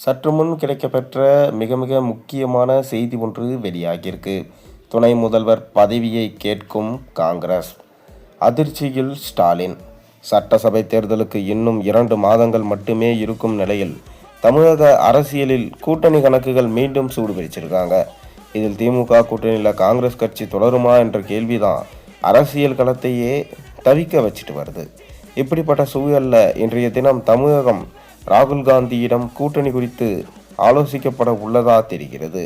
சற்று முன் கிடைக்கப்பெற்ற மிக மிக முக்கியமான செய்தி ஒன்று வெளியாகியிருக்கு. துணை முதல்வர் பதவியை கேட்கும் காங்கிரஸ். அதிர்ச்சியில் ஸ்டாலின். சட்டசபை தேர்தலுக்கு இன்னும் 2 மாதங்கள் மட்டுமே இருக்கும் நிலையில் தமிழக அரசியலில் கூட்டணி கணக்குகள் மீண்டும் சூடு பிடிச்சிருக்காங்க. இதில் திமுக கூட்டணியில் காங்கிரஸ் கட்சி தொடருமா என்ற கேள்விதான் அரசியல் களத்தையே தவிக்க வச்சுட்டு வருது. இப்படிப்பட்ட சூழல்ல இன்றைய தினம் தமிழகம் ராகுல் காந்தியிடம் கூட்டணி குறித்து ஆலோசிக்கப்பட உள்ளதா தெரிகிறது.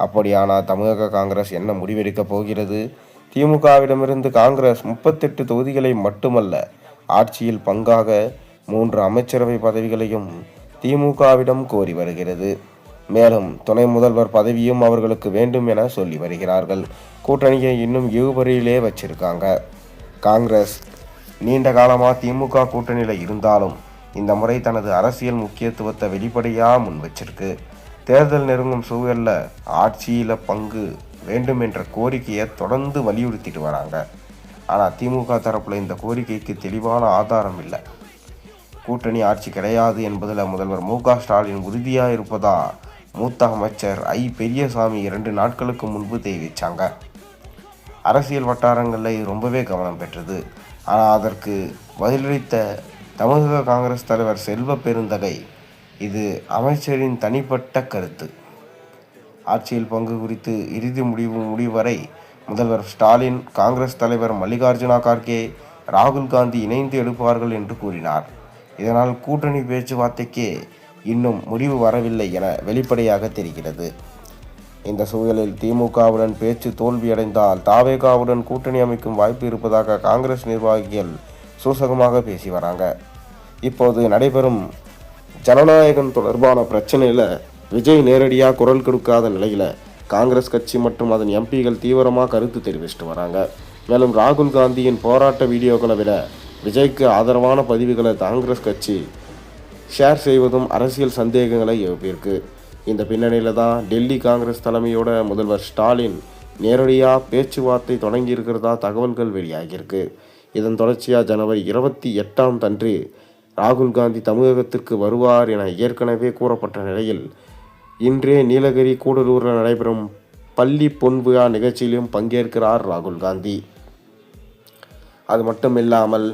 அப்படியானால் தமிழக காங்கிரஸ் என்ன முடிவெடுக்க போகிறது? திமுகவிடமிருந்து காங்கிரஸ் 38 தொகுதிகளை மட்டுமல்ல, ஆட்சியில் பங்காக 3 அமைச்சரவை பதவிகளையும் திமுகவிடம் கோரி வருகிறது. மேலும் துணை முதல்வர் பதவியும் அவர்களுக்கு வேண்டும் என சொல்லி வருகிறார்கள். கூட்டணியை இன்னும் இழுபறியிலே வச்சிருக்காங்க. காங்கிரஸ் நீண்ட காலமாக திமுக கூட்டணியில் இருந்தாலும் இந்த முறை தனது அரசியல் முக்கியத்துவத்தை வெளிப்படையாக முன் வச்சிருக்கு. தேர்தல் நெருங்கும் சூழல்ல ஆட்சியில் பங்கு வேண்டும் என்ற கோரிக்கையை தொடர்ந்து வலியுறுத்திட்டு வராங்க. ஆனால் திமுக தரப்புல இந்த கோரிக்கைக்கு தெளிவான ஆதாரம் இல்லை. கூட்டணி ஆட்சி கிடையாது என்பதில் முதல்வர் மு.க. ஸ்டாலின் உறுதியாக இருப்பதா மூத்த அமைச்சர் பெரியசாமி 2 நாட்களுக்கு முன்பு தெரிவித்தாங்க. அரசியல் வட்டாரங்களில் இது ரொம்பவே கவனம் பெற்றது. ஆனால் அதற்கு பதிலளித்த தமிழக காங்கிரஸ் தலைவர் செல்வ பெருந்தகை, இது அமைச்சரின் தனிப்பட்ட கருத்து. ஆட்சியில் பங்கு குறித்து இறுதி முடிவு வரை முதல்வர் ஸ்டாலின், காங்கிரஸ் தலைவர் மல்லிகார்ஜுனா கார்கே, ராகுல் காந்தி இணைந்து எடுப்பார்கள் என்று கூறினார். இதனால் கூட்டணி பேச்சுவார்த்தைக்கே இன்னும் முடிவு வரவில்லை என வெளிப்படையாக தெரிகிறது. இந்த சூழலில் திமுகவுடன் பேச்சு தோல்வியடைந்தால் தவேகாவுடன் கூட்டணி அமைக்கும் வாய்ப்பு இருப்பதாக காங்கிரஸ் நிர்வாகிகள் சூசகமாக பேசி வராங்க. இப்போது நடைபெறும் ஜனநாயகம் தொடர்பான பிரச்சனையில் விஜய் நேரடியாக குரல் கொடுக்காத நிலையில் காங்கிரஸ் கட்சி மற்றும் அதன் எம்பிகள் தீவிரமாக கருத்து தெரிவிச்சுட்டு வராங்க. மேலும் ராகுல் காந்தியின் போராட்ட வீடியோக்களை விட விஜய்க்கு ஆதரவான பதிவுகளை காங்கிரஸ் கட்சி ஷேர் செய்வதும் அரசியல் சந்தேகங்களை எழுப்பியிருக்கு. இந்த பின்னணியில் தான் டெல்லி காங்கிரஸ் தலைமையோட முதல்வர் ஸ்டாலின் நேரடியாக பேச்சுவார்த்தை தொடங்கியிருக்கிறதா தகவல்கள் வெளியாகியிருக்கு. இதன் தொடர்ச்சியாக ஜனவரி 28 ராகுல் காந்தி தமிழகத்திற்கு வருவார் என ஏற்கனவே கூறப்பட்ட நிலையில் இன்றே நீலகிரி கூடலூரில் நடைபெறும் பள்ளி பொன்விழா நிகழ்ச்சியிலும் பங்கேற்கிறார் ராகுல் காந்தி. அது மட்டுமில்லாமல்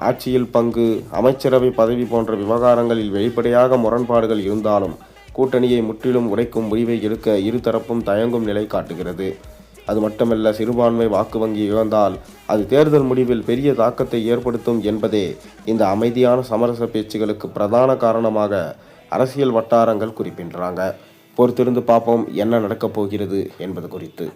ஆட்சியில் பங்கு, அமைச்சரவை பதவி போன்ற விவகாரங்களில் வெளிப்படையாக முரண்பாடுகள் இருந்தாலும் கூட்டணியை முற்றிலும் உடைக்கும் முடிவை எடுக்க இருதரப்பும் தயங்கும் நிலை காட்டுகிறது. அது மட்டுமல்ல, சிறுபான்மை வாக்கு வங்கி இழந்தால் அது தேர்தல் முடிவில் பெரிய தாக்கத்தை ஏற்படுத்தும் என்பதே இந்த அமைதியான சமரச பேச்சுகளுக்கு பிரதான காரணமாக அரசியல் வட்டாரங்கள் குறிப்பிடுறாங்க. பொறுத்திருந்து பார்ப்போம் என்ன நடக்கப் போகிறது என்பது குறித்து.